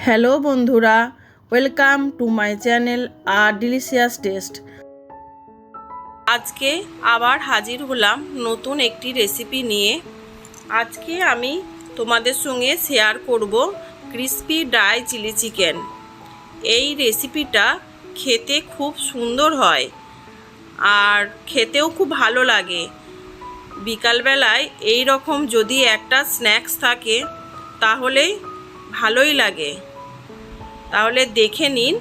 Hello বন্ধুরা, welcome to my channel আর delicious taste. আজকে আবার হাজির হলাম নতুন একটি রেসিপি নিয়ে। আজকে আমি তোমাদের সঙ্গে শেয়ার করব ক্রিসপি ড্রাই চিলি চিকেন। এই রেসিপিটা খেতে খুব সুন্দর হয় আর খেতেও খুব ভালো লাগে। বিকালবেলায় এই রকম যদি একটা স্ন্যাক্স থাকে তাহলে ভালোই লাগে। তাহলে দেখে নিন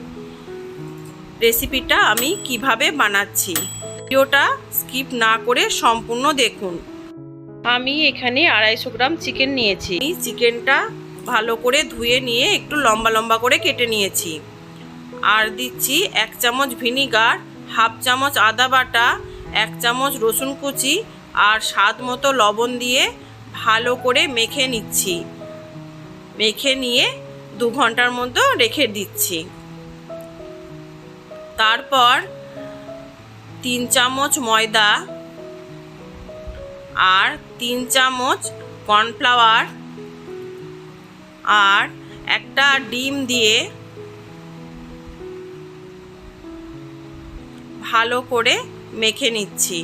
রেসিপিটা আমি কিভাবে বানাচ্ছি। ভিডিওটা স্কিপ না করে সম্পূর্ণ দেখুন। আমি এখানে 250 গ্রাম চিকেন নিয়েছি। এই চিকেনটা ভালো করে ধুয়ে নিয়ে একটু লম্বা লম্বা করে কেটে নিয়েছি। আর দিচ্ছি 1 চামচ ভিনিগার, হাফ চামচ আদা বাটা, 1 চামচ রসুন কুচি আর স্বাদ মতো লবণ দিয়ে ভালো করে মেখে নিচ্ছি। মেখে নিয়ে 2 ঘন্টার মতো রেখে দিচ্ছি। তারপর 3 চামচ ময়দা আর 3 চামচ কর্নফ্লাওয়ার আর একটা ডিম দিয়ে ভালো করে মেখে নিচ্ছি।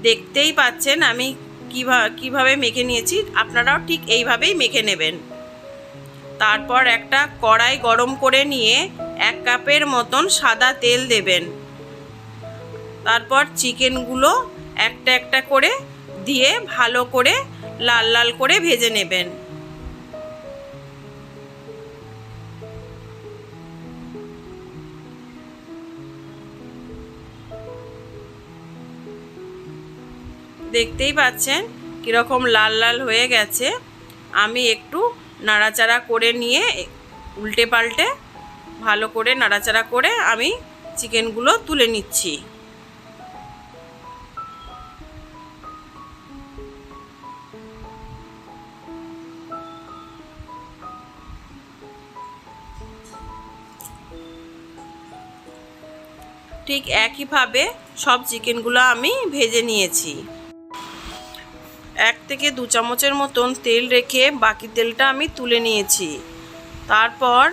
দেখতেই পাচ্ছেন আমি কিভাবে মেখে নিয়েছি, আপনারাও ঠিক এইভাবেই মেখে নেবেন। তারপর একটা কড়াই গরম করে নিয়ে 1 কাপের মতন সাদা তেল দেবেন। তারপর চিকেনগুলো একটা একটা করে দিয়ে ভালো করে লাল লাল করে ভেজে নেবেন। দেখতেই পাচ্ছেন কীরকম লাল লাল হয়ে গেছে। আমি একটু নাড়াচাড়া করে নিয়ে উল্টে পাল্টে ভালো করে নাড়াচাড়া করে আমি চিকেনগুলো তুলে নিচ্ছি। ঠিক একইভাবে সব চিকেনগুলো আমি ভেজে নিয়েছি। 1 থেকে 2 চামচের মতন তেল রেখে বাকি তেলটা আমি তুলে নিয়েছি। তারপর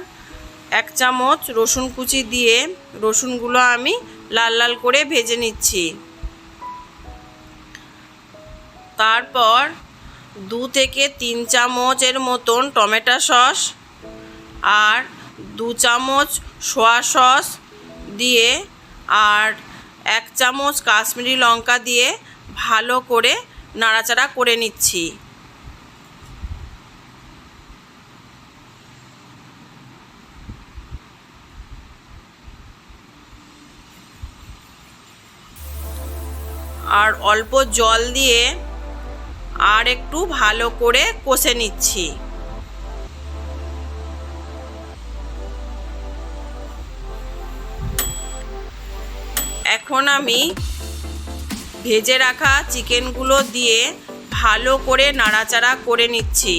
1 চামচ রসুন কুচি দিয়ে রসুনগুলো আমি লাল লাল করে ভেজে নিচ্ছি। তারপর 2 থেকে 3 চামচের মতন টমেটো সস আর 2 চামচ সোয়া সস দিয়ে আর 1 চামচ কাশ্মীরি লঙ্কা দিয়ে ভালো করে নাড়াচাড়া করে নিচ্ছি। আর অল্প জল দিয়ে আর একটু ভালো করে কষে নিচ্ছি। এখন আমি ভেজে রাখা চিকেনগুলো দিয়ে ভালো করে নাড়াচাড়া করে নিচ্ছি।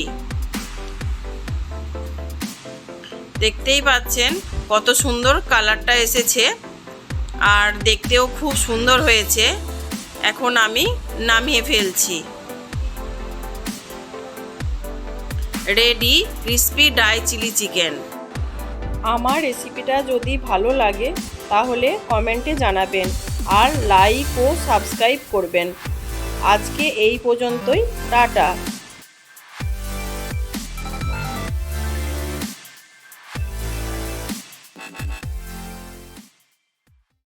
দেখতেই পাচ্ছেন কত সুন্দর কালারটা এসেছে আর দেখতেও খুব সুন্দর হয়েছে। এখন আমি নামিয়ে ফেলছি। Ready crispy dry chilli chicken. আমার রেসিপিটা যদি ভালো লাগে তাহলে কমেন্টে জানাবেন আর লাইক ও সাবস্ক্রাইব করবেন। আজকে এই পর্যন্তই, টাটা।